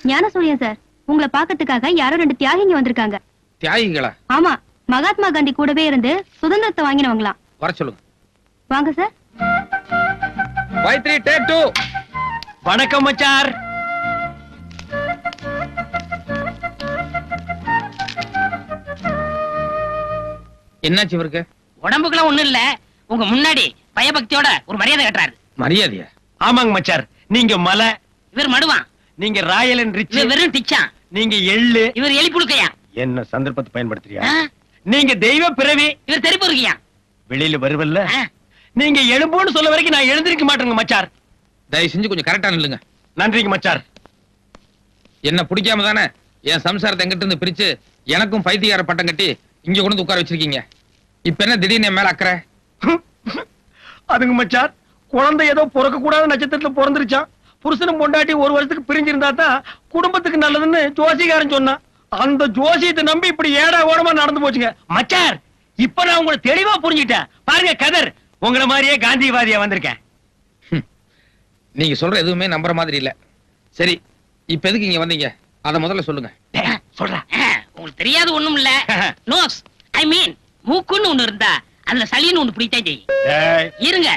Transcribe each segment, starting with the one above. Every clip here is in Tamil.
ஞானசூரியன் சார், உங்களை பாக்கிறதுக்காக யாரோ 2 தியாகிங்க வந்திருக்காங்க. தியாகிகளா? ஆமா, மகாத்மா காந்தி கூடவே இருந்து சுதந்திரத்தை வாங்கினவங்களாம். வர சொல்லுங்க. வாங்க சார். Y3 take 2. வணக்கம் மச்சார். என்னாச்சு இவருக்கு? உடம்புக்குலாம் ஒண்ணும் இல்ல, உங்க முன்னாடி பயபக்தியோட ஒரு மரியாதை கட்டுறாரு. மரியாதையா? ஆமாங்க மச்சார், நீங்க மலை, இவர் மடுவான், நீங்க ராயல் அண்ட் ரிச், இவர் வெறும் டிச்சான், நீங்க எள்ளு, இவர் எலி புழுக்கையா. என்ன சந்தர்ப்பத்தை பயன்படுத்துறியா? நீங்க தெய்வ பிறவி, இவர் தெருப்பு இருக்கியா. வெளியில வருவல்ல, நீங்க எழும்போன்னு சொல்ல வரைக்கும் நான் எழுந்திருக்க மாட்டேங்க மச்சார். தயவு செஞ்சு கொஞ்சம் கரெக்டா நில்லுங்க. நன்றிங்க மச்சார். என்ன பிடிக்காம தானே என் சம்சாரத்தை எங்கிட்ட இருந்து பிரிச்சு எனக்கும் பைத்தியக்கார பட்டம் கட்டி இங்க கொண்டு உட்கார வச்சிருக்கீங்க. இப்ப என்ன திடீர்னு என் மேல அக்கறை? அதுங்க மச்சார், குழந்தை ஏதோ பிறக்க கூடாத நட்சத்திரத்துல பிறந்துருச்சான். புருஷனும் பொண்டாட்டி 1 வருஷத்துக்கு பிரிஞ்சிருந்தா தான் குடும்பத்துக்கு நல்லதுன்னு ஜோசிகாரன் சொன்னான். அந்த ஜோசியத்தை நம்பி இப்படி ஏடா ஓடமா நடந்து போச்சுங்க மச்சார். இப்ப நான் உங்களை தெளிவா புரிஞ்சுட்டேன். பாருங்க கதர், உங்களை மாதிரியே காந்திவாதியா வந்திருக்கேன். நீங்க சொல்ற எதுவுமே நம்புற மாதிரி இல்ல. சரி, இப்ப எதுக்கு இங்க வந்தீங்க அத முதல்ல சொல்லுங்க. சொல்றேன், உங்களுக்கு தெரியாது ஒண்ணும் இல்ல. நோஸ், ஐ மீன் மூக்குன்னு ஒண்ணு இருந்தா அதுல சளின்னு ஒண்ணு பிடித்தான் செய்யும். இருங்க,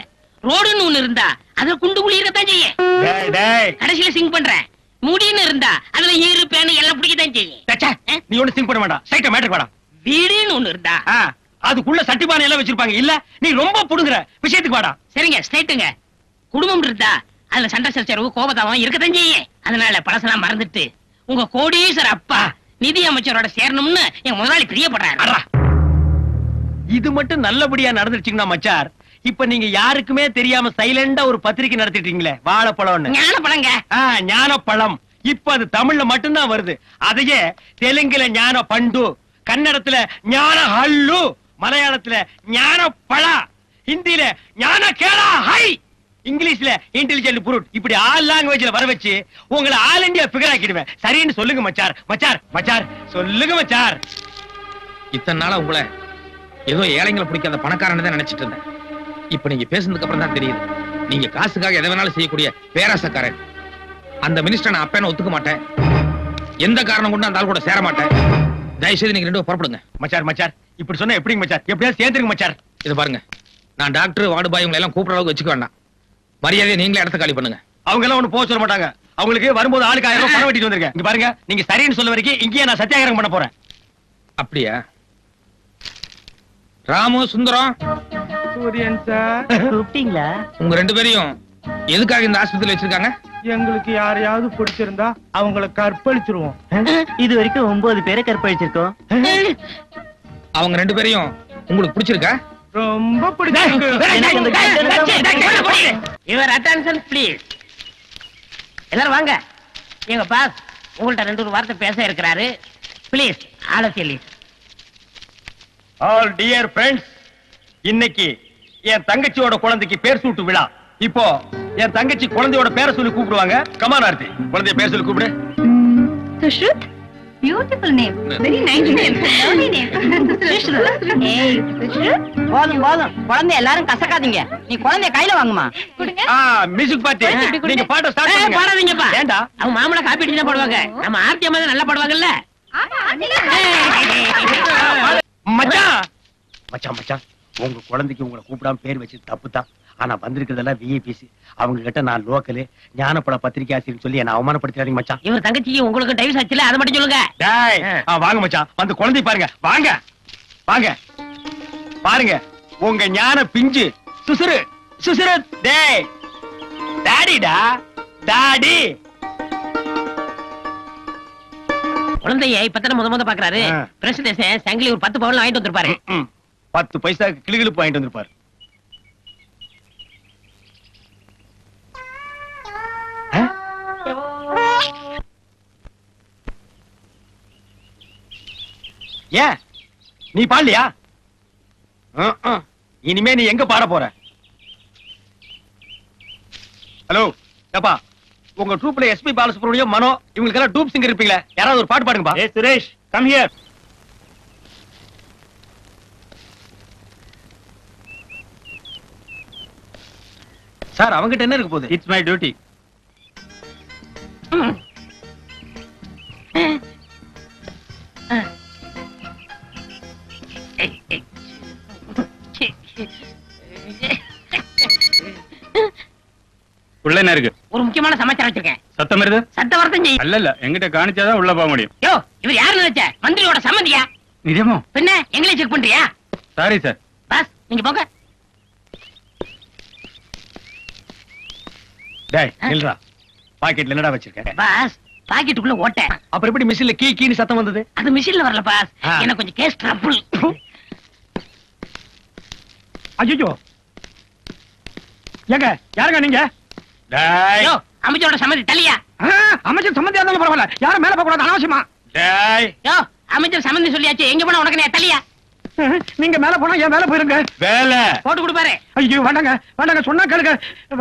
ரோடுன்னு ஒண்ணு இருந்தா அதுல குண்டு குழி இருக்கத்தான் செய்யும். கடைசியில சிங் பண்றேன், முடின்னு இருந்தா அதுல ஈரு பேனு எல்லாம் பிடிக்கத்தான் செய்யும். நீ ஒண்ணு சிங் பண்ண வேண்டாம், சைட்ட மேட்டர் வேண்டாம். வீடுன்னு ஒண்ணு இருந்தா அதுக்குள்ள சட்டிபானை எல்லாம் வச்சிருப்பாங்க இல்ல, நீ ரொம்ப புடுங்குற விஷயத்துக்கு வாடா. சரிங்க, ஸ்ட்ரைட்டுங்க. குடும்பம் இருந்தா அதுல சண்டை சச்சரவு கோபதாவம் இருக்கத்தான் செய்யும். அதனால பழசெல்லாம் மறந்துட்டு உங்க கோடீஸ்வர அப்பா நிதி அமைச்சரோட சேரணும்னு என் முதலாளி பிரியப்படுறாரு. இது மட்டும் நல்லபடியா நடந்துருச்சுங்கன்னா மச்சார், இப்ப நீங்க யாருக்குமே தெரியாம சைலண்டா ஒரு பத்திரிக்கை நடத்திட்டீங்களே, வாழைப்பழம்னு. ஞானப்பழங்க. ஞானப்பழம். இப்ப அது தமிழ்ல மட்டும்தான் வருது. அதையே தெலுங்குல ஞான பண்டு, கன்னடத்துல ஞான ஹல்லு, மலையாளத்துல ஞான பழா, ஹிந்தில ஞான கேளா ஹை, இங்கிலீஷ்ல இன்டெலிஜென்ட் புரூட், இப்படி ஆல் லாங்குவேஜ்ல வர வச்சு உங்களை ஆல் இந்தியா ஃபிகர் ஆக்கிடுவேன். சரின்னு சொல்லுங்க மச்சார். மச்சார் மச்சார் சொல்லுங்க மச்சார். இத்தனை நாளா உங்களை ஏதோ ஏழைங்களை பிடிக்காத பணக்காரன்னு தான் நினைச்சிட்டு இருந்தேன். இப்ப நீங்க பேசுனதுக்கு அப்புறம் தான் தெரியுது நீங்க காசுக்காக எதை வேணாலும் செய்யக்கூடிய பேராசக்காரன். அந்த மினிஸ்டர் நான் அப்பேன ஒத்துக்க மாட்டேன். எந்த காரணம் கொண்டு அந்த ஆள் கூட சேர மாட்டேன். தயவுசெய்து நீங்க 2 புறப்படுங்க. மச்சார் மச்சார் இப்படி சொன்னா எப்படிங்க மச்சார்? எப்படியாவது சேர்ந்துருங்க மச்சார். இது பாருங்க, நான் டாக்டர் வார்டு பாய் உங்களை எல்லாம் கூப்பிடுற அளவுக்கு வச்சுக்க வேண்டாம். மரியாதையை நீங்களே இடத்த காலி பண்ணுங்க. அவங்க எல்லாம் ஒண்ணு போக சொல்ல மாட்டாங்க. அவங்களுக்கு வரும்போது ஆளுக்கு 1000 ரூபாய் பணம் வெட்டிட்டு வந்திருக்கேன். இங்க பாருங்க, நீங்க சரின்னு சொல்ல வரைக்கும் இங்கேயே நான் சத்தியாகிரகம் பண்ண போறேன். அப்படியா? ராமு, சுந்தரம், சூரியன் சார் கூப்பிட்டீங்களா? உங்க 2 பேரையும் எதுக்காக இந்த ஆஸ்பத்திரியில வச்சிருக்காங்க? எங்களுக்கு யாரையாவது பிடிச்சிருந்தா அவங்கள கற்பழிச்சிருவோம். இது வரைக்கும் 9 பேரை கற்பழிச்சிருக்கோம். அவங்க 2 பேரையும் உங்களுக்கு பிடிச்சிருக்கா? ரொம்ப பிடிச்சிருக்கு. Your attention please. எல்லாரும் வாங்க. எங்க பாஸ் உங்கள்ட்ட 2 வார்த்தை பேச இருக்கிறாரு. ப்ளீஸ் ஆலோசனை. ஆல் டியர் ஃப்ரெண்ட்ஸ், இன்னைக்கு என் தங்கச்சியோட குழந்தைக்கு பேர் சூட்டு விழா. இப்போ என் தங்கச்சி குழந்தையோட பேரை சொல்லி கூப்பிடுவாங்க. கமான் ஆர்த்தி, குழந்தைய பேர் சொல்லி கூப்பிடு. Sushrut, beautiful name, very nice name, lovely name. Sushrut, hey Sushrut. போதும் போதும், குழந்தை எல்லாரும் கசக்காதீங்க. நீ குழந்தைய கையில வாங்குமா. கொடுங்க. மியூசிக் பார்ட்டி, நீங்க பாட்ட ஸ்டார்ட் பண்ணுங்க. பாடாதீங்கப்பா. ஏண்டா? அவங்க மாமள காப்பி அடிச்சு பாடுவாங்க. நம்ம ஆர்த்தி அம்மா நல்லா பாடுவாங்கல்ல. ஆமா, மச்சான் மச்சான் மச்சான், உங்க குழந்தைக்கு உங்களை கூப்பிடாம பேர் வச்சு தப்பு தான். ஆனா வந்திருக்கிறதெல்லாம் விஐபிசி. அவங்க கிட்ட நான் லோக்கலு ஞானப்பட பத்திரிகை ஆசிரியர் சொல்லி என்ன அவமானப்படுத்திடாதீங்க மச்சான். இவர் தங்கச்சிக்கு உங்களுக்கு டைவர்ஸ் ஆச்சுல, அதை மட்டும் சொல்லுங்க. டேய், வாங்க மச்சான், வந்து குழந்தை பாருங்க. வாங்க வாங்க பாருங்க, உங்க ஞான பிஞ்சு சுசுரு சுசுரு. டேய் டாடிடா, டாடி. குழந்தைய இப்பதான முத பாக்குறாரு. பிரசிடேஷன் சங்கிலி ஒரு 10 பவுன் வாங்கிட்டு வந்திருப்பாரு. 10 பைசாக்கு கிளிகிளிப்பு வாங்கிட்டு வந்திருப்பாரு. ஏன் நீ பாடலையா? இனிமே நீ எங்க பாட போற? ஹலோ ஏப்பா, உங்க ட்ரூப்ல எஸ்பி பாலசுப்ரமணியம், மனோ இவங்களுக்கு எல்லாம் டூப் சிங்கர் இருப்பீங்களே, யாராவது ஒரு பாட்டு பாடுங்கப்பா. ஏ சுரேஷ், கம் ஹியர். சார் அவங்கிட்ட என்ன இருக்கு போகுது? It's my duty. உள்ள என்ன இருக்கு? ஒரு முக்கியமான சமாச்சாரம் வச்சிருக்கேன். சத்தம் வருது? சத்த வரத்தம் செய்யும். அல்ல எங்கிட்ட காணிச்சாதான் உள்ள போக முடியும். யோ, இவர் யாரு நினைச்ச? மந்திரியோட சம்மந்தியா? நிஜமோ? பின்ன எங்களை செக் பண்றியா? Sorry sir. பாஸ் நீங்க போங்க. டேய் நில்றா. பாக்கெட்ல என்னடா வச்சிருக்க? பாஸ் பாக்கெட்டுக்குள்ள ஓட்டை. அப்புறம் எப்படி மிஷின்ல கீன்னு சத்தம் வந்தது? அது மிஷின்ல வரல பாஸ். ஆ. எனக்கு கொஞ்சம் கேஸ் ட்ரபிள். ஐயோ ஏங்க யாருங்க நீங்க? டேய் யோ, அமைச்சரோட சம்மதி தள்ளியா? அமைச்சர் சம்பந்தியா இருந்தாலும் பரவாயில்ல, யாரும் மேல போக கூடாது அனாவசியமா. டேய் யோ, அமைச்சர் சம்மந்தி சொல்லியாச்சு, எங்க போனா உனக்கு நான் தள்ளியா? நீங்க மேல போனா என் மேல போயிருங்க. வேலை போட்டு கொடுப்பாரு. ஐயோ வேண்டாங்க வேண்டாங்க, சொன்னா கேளுங்க.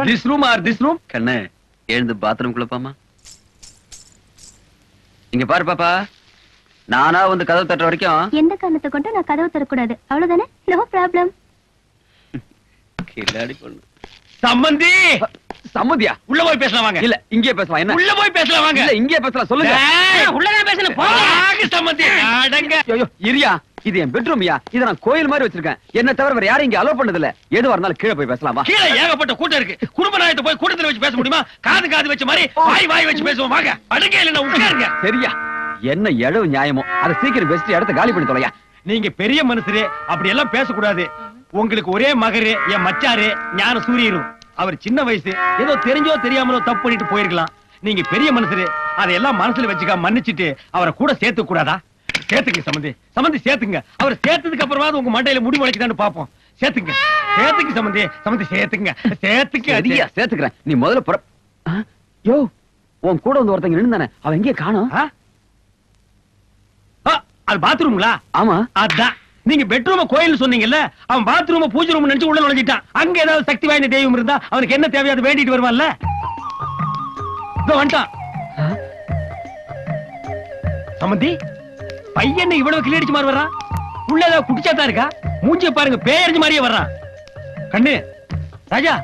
This room or this room? கண்ணு எழுந்து பாத்ரூம் குள்ளப்பாமா. இங்க பாரு பாப்பா, நானா வந்து கதவு தட்டுற வரைக்கும் எந்த காரணத்தை கொண்டு நான் கதவு தரக்கூடாது, அவ்வளவுதானே? No problem. கில்லாடி பொண்ணு. சம்பந்தி சம்மதியா? உள்ள போய் பேசலாம் வாங்க. இல்ல இங்கே பேசலாம். என்ன உள்ள போய் பேசலாம் வாங்க. இல்ல இங்கே பேசலாம், சொல்லுங்க. உள்ளதான் பேசணும் போங்க. வாங்க சம்பந்தி அடங்க. ஐயோ இரியா, இது என் பெட்ரூம்யா. இத நான் கோயில் மாதிரி வச்சிருக்கேன். என்ன தவிர வேற யாரும் இங்க அலோ பண்ணது இல்ல. எதுவா இருந்தாலும் கீழே போய் பேசலாம் வா. கீழே ஏகப்பட்ட கூட்டம் இருக்கு. குடும்ப நாயத்தை போய் கூட்டத்துல வச்சு பேச முடியுமா? காது வச்ச மாதிரி வாய் வச்சு பேசுவோம் வாங்க. அடங்க இல்ல உட்காருங்க. சரியா? என்ன எழவு நியாயமோ அதை சீக்கிரம் பேசிட்டு இடத்த காலி பண்ணி தொலையா. நீங்க பெரிய மனுஷரே, அப்படி எல்லாம் பேசக்கூடாது. உங்களுக்கு ஒரே மகரு, என் மச்சாரு ஞான சூரியரும். அவர் சின்ன வயசு, ஏதோ தெரிஞ்சோ தெரியாமலோ தப்பு பண்ணிட்டு போயிருக்கலாம். நீங்க பெரிய மனுஷரு, அதையெல்லாம் மனசுல வச்சுக்க மன்னிச்சிட்டு அவரை கூட சேர்த்து கூடாதா? சேர்த்துங்க சம்பந்தி, சம்பந்தி சேர்த்துங்க. அவர் சேர்த்ததுக்கு அப்புறமா உங்க மண்டையில முடி முளைக்குதான்னு பாப்போம். சேர்த்துங்க சேர்த்துங்க சம்பந்தி, சம்பந்தி சேர்த்துங்க சேர்த்துக்க. சரியா சேர்த்துக்கிறேன். நீ முதல்ல புற. யோ, உன் கூட வந்து ஒருத்தங்க நின்னுதானே, அவன் எங்கே காணோம்? அது பாத்ரூம்ங்களா? ஆமா. அதான் நீங்க பெட்ரூம் கோயில் சொன்னீங்கல்ல, அவன் பாத்ரூம் பூஜை ரூம் நினைச்சு உள்ள நுழைஞ்சிட்டான். அங்க ஏதாவது சக்தி வாய்ந்த தெய்வம் இருந்தா அவனுக்கு என்ன தேவையாவது வேண்டிட்டு வருவான்ல. இதோ வந்துட்டான். சம்பந்தி பையன் இவ்வளவு கிளியடிச்சு மாதிரி வர்றான். உள்ள ஏதாவது குடிச்சாதான் இருக்கா? மூஞ்சிய பாருங்க, பேயறிஞ்சு மாதிரியே வர்றான். கண்ணு ராஜா,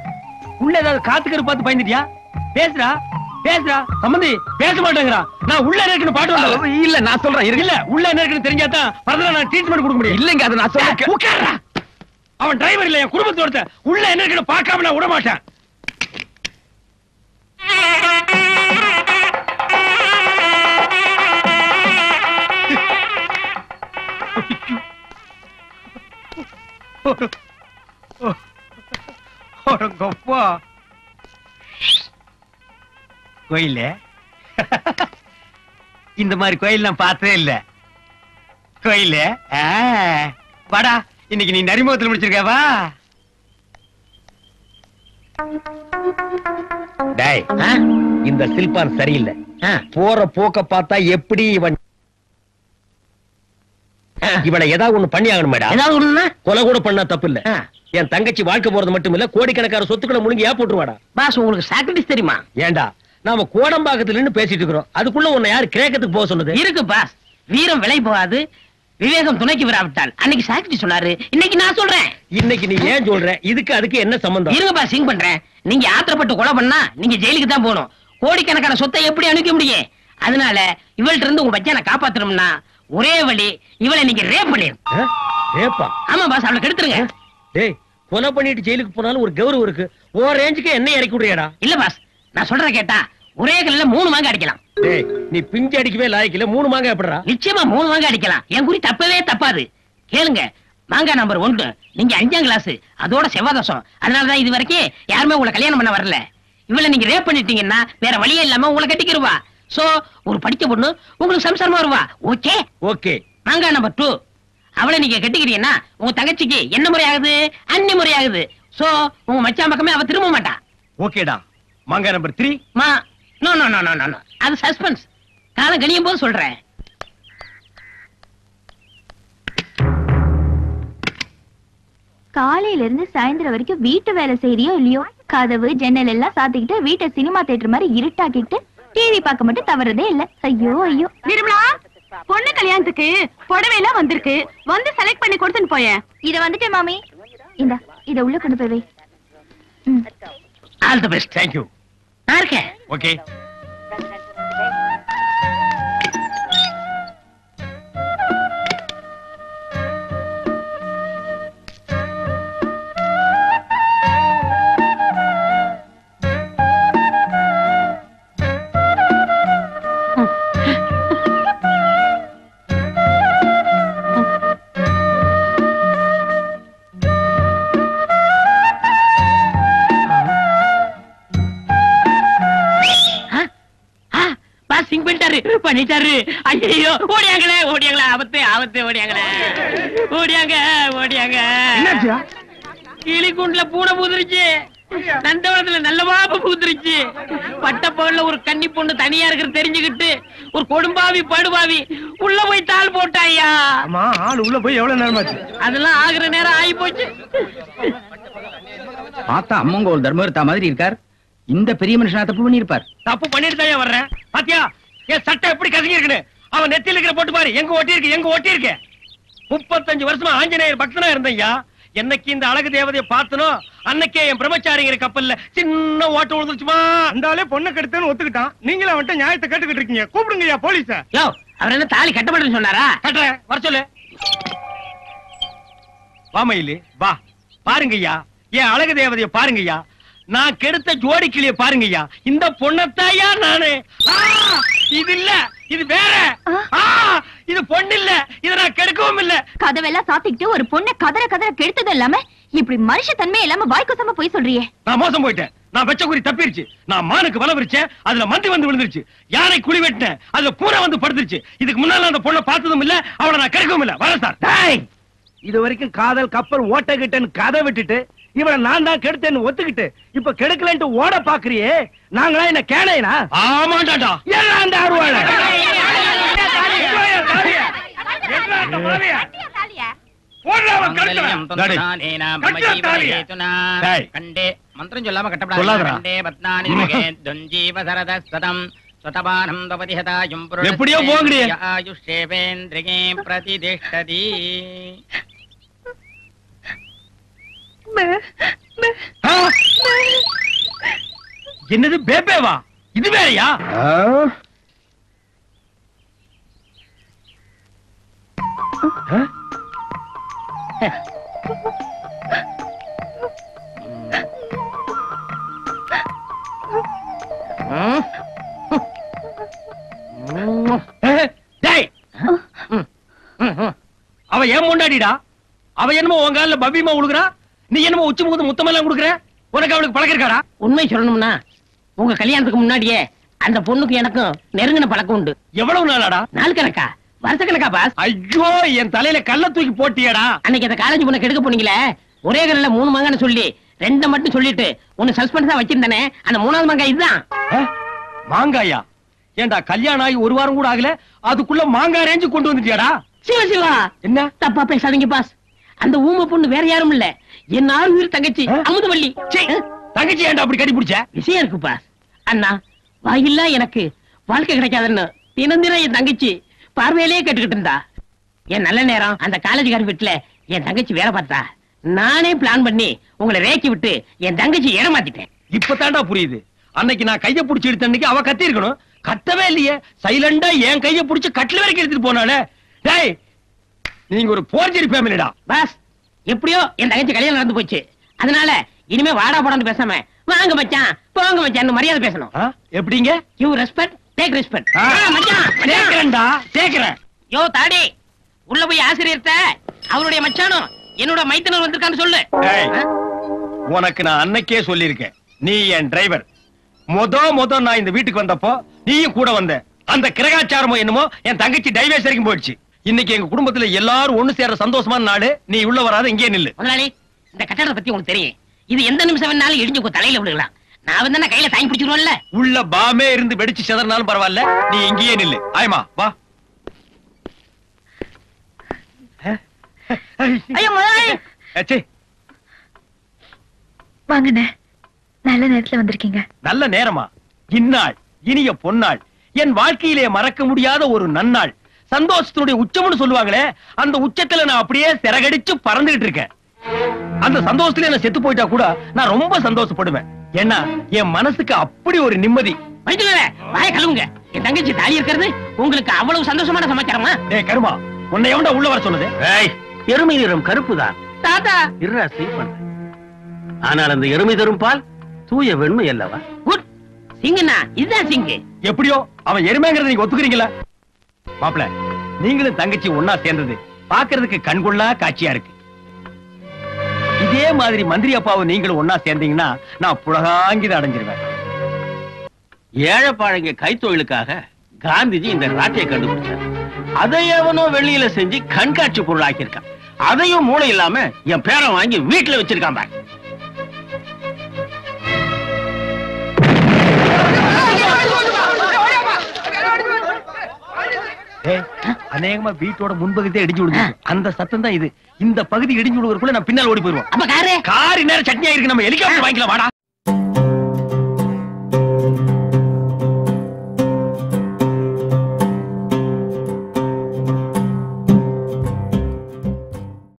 உள்ள ஏதாவது காத்துக்கரு பார்த்து பயந்துட்டியா? பேசுறா பேசுறா. சம்பந்தி பேச மாட்டேங்கிறா. நான் உள்ள இருக்குன்னு பாட்டு வந்தேன். இல்ல நான் சொல்றேன் இல்ல உள்ள என்ன இருக்குன்னு தெரிஞ்சாதான் பரதல நான் ட்ரீட்மெண்ட் கொடுக்க முடியும். இல்லங்க, அது நான் சொல்றேன். உட்கார்றா. அவன் டிரைவர் இல்ல, என் குடும்பத்தோட. உள்ள என்ன இருக்குன்னு பார்க்காம நான் விட மாட்டேன். கோயில இந்த மாதிரி கோயில் நான் பார்த்ததே இல்ல. கோயில வாடா, இன்னைக்கு நீ நரிமுகத்தில் முடிச்சிருக்க வா. டேய், இந்த சில்பான் சரியில்லை. போற போக்க பார்த்தா எப்படி இவனை ஏதாவது ஒண்ணு பண்ணி ஆகணும் மேடம். ஏதாவது ஒண்ணுன்னா கொலை கூட பண்ணா தப்பு இல்ல. என் தங்கச்சி வாழ்க்கை போறது மட்டும் இல்ல, கோடிக்கணக்கான சொத்துக்களை முழுங்கி போட்டுருவாடா. பாஸ் உங்களுக்கு சாக்ரிஃபைஸ் தெரியுமா? ஏண்டா நாம கோடம்பாக்கத்துல நின்னு பேசிட்டு இருக்கிறோம், அதுக்குள்ள உன்னை யாரு கிரேக்கத்துக்கு போக சொன்னது? இருக்கு பாஸ், வீரம் விலை போகாது, விவேகம் துணைக்கு வராவிட்டால். அன்னைக்கு சாக்ரிஃபைஸ் சொன்னாரு, இன்னைக்கு நான் சொல்றேன். இன்னைக்கு நீ ஏன் சொல்ற? இதுக்கு அதுக்கு என்ன சம்பந்தம்? இருங்க பாஸ், சிங் பண்றேன். நீங்க ஆத்திரப்பட்டு கொலை பண்ணா நீங்க ஜெயிலுக்கு தான் போகணும். கோடிக்கணக்கான சொத்தை எப்படி அனுப்ப முடியும்? அதனால இவள்கிட்ட இருந்து உங்க பச்சனை காப்பாத்தணும்னா ஒரே வழி, இவளை நீங்க ரேப் பண்ணிருங்க. ரேப்பா? ஆமா பாஸ், அவளை கெடுத்துருங்க. டேய், கொலை பண்ணிட்டு ஜெயிலுக்கு போனாலும் ஒரு கௌரவம் இருக்கு. ஓ ரேஞ்சுக்கு என்ன இறக்கி விடுறியாடா? இல்ல பாஸ், நான் சொல்றத கேட்டா ஒரே கல்ல 3 மாங்க அடிக்கலாம். டேய், நீ பிஞ்சு அடிக்கவே லாய்க்கல, 3 மாங்க எப்படிடா? நிச்சயமா 3 மாங்க அடிக்கலாம். என் குறி தப்பவே தப்பாது. கேளுங்க, மாங்கா நம்பர் 1, நீங்க 5ஆம் கிளாஸ், அதோட செவ்வாதோஷம். அதனாலதான் இது வரைக்கும் யாருமே உங்களை கல்யாணம் பண்ண வரல. இவளை நீங்க ரேப் பண்ணிட்டீங்கன்னா வேற வழியே இல்லாம உங்களை கட்டிக்கிருவா. சோ ஒரு படிச்ச பொண்ணு உங்களுக்கு சம்சாரமா வருவா. Okay okay. மாங்கா நம்பர் 2, அவளை நீங்க கட்டிக்கிறீங்கன்னா உங்க தங்கச்சிக்கு என்ன முறை ஆகுது? அன்னி முறை ஆகுது. சோ உங்க மச்சான் பக்கமே அவ திரும்ப மாட்டா. ஓகேடா. மாங்கா number 3. No no no no no, அது சஸ்பென்ஸ். காலம் கழியும் போது சொல்றேன். காலையில இருந்து சாயந்தரம் வரைக்கும் வீட்டு வேலை செய்யறியோ இல்லையோ, கதவு ஜன்னல் எல்லாம் சாத்திக்கிட்டு வீட்டை சினிமா தியேட்டர் மாதிரி இருட்டாக்கிட்டு டிவி பார்க்க மட்டும் தவறதே இல்ல. ஐயோ ஐயோ. நிர்மலா, பொண்ணு கல்யாணத்துக்கு புடவை எல்லாம் வந்திருக்கு, வந்து செலக்ட் பண்ணி கொடுத்துட்டு போயேன். இத வந்துட்டேன் மாமி. இந்தா, இத உள்ள கொண்டு போய் வை. All the best. தேங்க்யூ. நான் இருக்கேன். ஓகே. பண்ணிட்டாரு. ஐயோ ஓடியாங்களே ஓடியாங்களே, ஆபத்து ஆபத்து, ஓடியாங்களே ஓடியாங்க ஓடியாங்க. கிளிக்குண்டுல பூனை பூத்துருச்சு, நந்தவனத்துல நல்ல பாம்பு பூத்துருச்சு. பட்டப்பகல்ல ஒரு கன்னி பொண்ணு தனியா இருக்கிறது தெரிஞ்சுக்கிட்டு ஒரு கொடும்பாவி படுபாவி உள்ள போய் தாள் போட்டாயா. ஆள் உள்ள போய் எவ்வளவு நேரமாச்சு? அதெல்லாம் ஆகுற நேரம் ஆகி போச்சு. பார்த்தா அம்மங்க ஒரு தர்மவர்த்தா மாதிரி இருக்கார். இந்த பெரிய மனுஷனா தப்பு பண்ணிருப்பார். தப்பு பண்ணிட்டு தான் வர்றேன். பாத்தியா என் சட்டை எப்படி கசங்கி இருக்குன்னு? அவன் நெத்தில இருக்கிற போட்டு பாரு, எங்க ஒட்டி இருக்கு எங்க ஒட்டி இருக்கு. 35 வருஷமா ஆஞ்சநேயர் பக்தனா இருந்தையா. என்னைக்கு இந்த அழகு தேவதையை பார்த்தனோ அன்னைக்கே என் பிரம்மச்சாரிங்கிற கப்பல்ல சின்ன ஓட்டு விழுந்துருச்சுமா. அந்தாலே பொண்ணை கெடுத்தேன்னு ஒத்துக்கிட்டான். நீங்களும் அவன்கிட்ட நியாயத்தை கேட்டுக்கிட்டு இருக்கீங்க. கூப்பிடுங்கய்யா போலீஸ. யோ, அவர் என்ன தாலி கட்டப்பட்டு சொன்னாரா? கட்டுறேன், வர சொல்லு. வாமையிலு வா, பாருங்கய்யா என் அழகு தேவதையை பாருங்கய்யா. நான் கெடுத்த ஜோடி கிளிய பாருங்கய்யா. இந்த பொண்ணத்தாயா நானு. இது இல்ல, இது வேற. இது பொண்ணு இல்ல, இத நான் கெடுக்கவும் இல்ல. கதவெல்லாம் சாத்திக்கிட்டு ஒரு பொண்ணை கதற கதற கெடுத்தது இல்லாம இப்படி மனுஷ தன்மை இல்லாம வாய்க்குசமா போய் சொல்றியே. நான் மோசம் போயிட்டேன். நான் வெச்ச குறி தப்பிருச்சு. நான் மானுக்கு வலை விரிச்சேன், அதுல மந்தி வந்து விழுந்துருச்சு. யானை குழி வெட்டினேன், அதுல பூனை வந்து படுத்துருச்சு. இதுக்கு முன்னால அந்த பொண்ணை பார்த்ததும் இல்ல, அவளை நான் கெடுக்கவும் இல்ல. வர சார். இது வரைக்கும் காதல் கப்பல் ஓட்டகிட்டேன்னு கதை விட்டுட்டு இவளை நான் தான் கெடுத்தேன்னு ஒத்துக்கிட்டு இப்ப கெடுக்கலன்ட்டு ஓட பாக்குறியே. நாங்களா என்ன கேளையனா? ஆமாண்டாடா. ஏன் அந்த அருவாள மந்திரம் சொல்லாம கட்டப்படாது. எப்படியோ போங்கடி. பிரதிஷ்டதி. என்னது பேபேவா? இது வேறயா? அவ ஏன் முண்டாடிடா? அவ என்னமோ உன் கால பவ்யமா உழுகுறா, நீ என்னமோ உச்சி முகத்து முத்தமெல்லாம் கொடுக்குற. உனக்கு அவளுக்கு பழக்கம் இருக்காடா? உண்மை சொல்லணும்னா உங்க கல்யாணத்துக்கு முன்னாடியே அந்த பொண்ணுக்கு எனக்கும் நெருங்கின பழக்கம் உண்டு. எவ்வளவு நாளாடா? நாள் கணக்கா, வருஷ கணக்கா பாஸ்? ஐயோ, என் தலையில கல்ல தூக்கி போட்டியடா. அன்னைக்கு அந்த காலேஜ் பொண்ணை கெடுக்க போனீங்களே, ஒரே கல்ல 3 மங்கான்னு சொல்லி 2 மட்டும் சொல்லிட்டு ஒன்னு சஸ்பென்ஸா வச்சிருந்தானே, அந்த 3வது மங்காய் இதுதான். மாங்காயா? ஏண்டா கல்யாணம் ஆகி 1 வாரம் கூட ஆகல, அதுக்குள்ள மாங்காய் ரேஞ்சு கொண்டு வந்துட்டியாடா? சிவா சிவா, என்ன தப்பா பேசாதீங்க பாஸ். அந்த ஊமை பொண்ணு வேற யாரும் இல்ல, என் 4 உயிர் தங்கச்சி அமுதவள்ளி. தங்கச்சி ஏண்டா அப்படி கட்டி பிடிச்ச? விஷயம் இருக்கு பாஸ். அண்ணா வாயில்லா எனக்கு வாழ்க்கை கிடைக்காதுன்னு தினம் தினம் என் தங்கச்சி பார்வையிலேயே கேட்டுக்கிட்டு இருந்தா. என் நல்ல நேரம் அந்த காலேஜ்கார வீட்டுல என் தங்கச்சி வேலை பார்த்தா, நானே பிளான் பண்ணி உங்களை ரேக்கி விட்டு என் தங்கச்சி ஏமாத்திட்டேன். இப்பதான்டா புரியுது. அன்னைக்கு நான் கைய புடிச்சு எடுத்த அன்னைக்கு அவ கத்தி இருக்கணும். கத்தவே இல்லையே, சைலண்டா என் கைய புடிச்சு கட்டில வரைக்கும் எடுத்துட்டு போனாலே. டேய், நீங்க ஒரு போர்ஜரி ஃபேமிலிடா. பாஸ், எப்படியோ என் தங்கச்சி கல்யாணம் நடந்து போச்சு. அதனால இனிமே வாடா போடான்னு பேசாம வாங்க மச்சான் போங்க மச்சான் மரியாதை பேசணும். எப்படிங்க? You respect take respect. மச்சான் கேக்குறேன்டா, கேக்குறேன். யோ தாடி, உள்ள போய் ஆசிரியர்ட்ட அவருடைய மச்சானும் என்னோட மைத்தனர் வந்திருக்கான்னு சொல்லு. உனக்கு நான் அன்னைக்கே சொல்லியிருக்கேன், நீ என் டிரைவர். மொத நான் இந்த வீட்டுக்கு வந்தப்போ நீயும் கூட வந்த. அந்த கிரகாச்சாரமோ என்னமோ என் தங்கச்சி டைவர்ஸ் வரைக்கும் போயிடுச்சு. இன்னைக்கு எங்க குடும்பத்துல எல்லாரும் ஒண்ணு சேர சந்தோஷமான நாடு. நீ உள்ள வராத, இங்கே நில்லு. முதலாளி, இந்த கட்டடத்தை பத்தி உங்களுக்கு தெரியும். இது எந்த நிமிஷம் வேணாலும் இடிஞ்சு உங்க தலையில விடலாம். நான் வந்து கையில தாங்கி பிடிச்சிருவோம்ல. உள்ள பாமே இருந்து வெடிச்சு செதறனாலும் பரவாயில்ல, நீ இங்கேயே நில்லு. ஆயமா வா. ஐயோ முதலாளி. வாங்கண்ணே, நல்ல நேரத்துல வந்திருக்கீங்க. நல்ல நேரமா? இந்நாள் இனிய பொன்னாள், என் வாழ்க்கையிலே மறக்க முடியாத ஒரு நன்னாள். சந்தோஷத்தினுடைய உச்சம்னு சொல்லுவாங்களே, அந்த உச்சத்துல நான் அப்படியே சிறகடிச்சு பறந்துகிட்டு இருக்கேன். அந்த சந்தோஷத்துல என்ன செத்து போயிட்டா கூட நான் ரொம்ப சந்தோஷப்படுவேன். ஏன்னா என் மனசுக்கு அப்படி ஒரு நிம்மதி. வைத்துக்கவே வாய கழுவுங்க. என் தங்கச்சி தாலி இருக்கிறது உங்களுக்கு அவ்வளவு சந்தோஷமான சமாச்சாரமா? ஏய் கருமா, உன்னை எவன்டா உள்ள வர சொன்னது? ஏய், எருமை நிறம் கருப்புதான். தாத்தா இருடா சீ பண்ண. ஆனால் அந்த எருமை தரும் பால் தூய வெண்மை அல்லவா? குட் சிங்கண்ணா, இதுதான் சிங்கு. எப்படியோ அவன் எருமைங்கிறத நீங்க ஒத்துக்கிறீங்களா? மாப்பிள, நீங்களும் தங்கச்சி ஒன்னா சேர்ந்தது பாக்குறதுக்கு கண்கொள்ளா காட்சியா இருக்கு. இதே மாதிரி மந்திரி அப்பாவும் நீங்களும் ஒன்னா சேர்ந்தீங்கன்னா நான் புலகாங்கித அடைஞ்சிருவேன். ஏழைப்பாழங்க கைத்தொழிலுக்காக காந்திஜி இந்த ராட்டையை கண்டுபிடிச்சார். அதை எவனோ வெளியில செஞ்சு கண்காட்சி பொருளாக்கி இருக்கான். அதையும் மூளை இல்லாம என் பேரை வாங்கி வீட்டுல வச்சிருக்கான் பாரு. அநேகமா வீட்டோட முன்பகுதியே இடிஞ்சு விடுது. அந்த சத்தம் தான் இது. இந்த பகுதி இடிஞ்சு விடுவதற்குள்ள நான் பின்னால் ஓடி போயிருவோம். அப்ப காரு கார் நேரம் சட்னியா இருக்கு. நம்ம ஹெலிகாப்டர் வாங்கிக்கலாம் வாடா.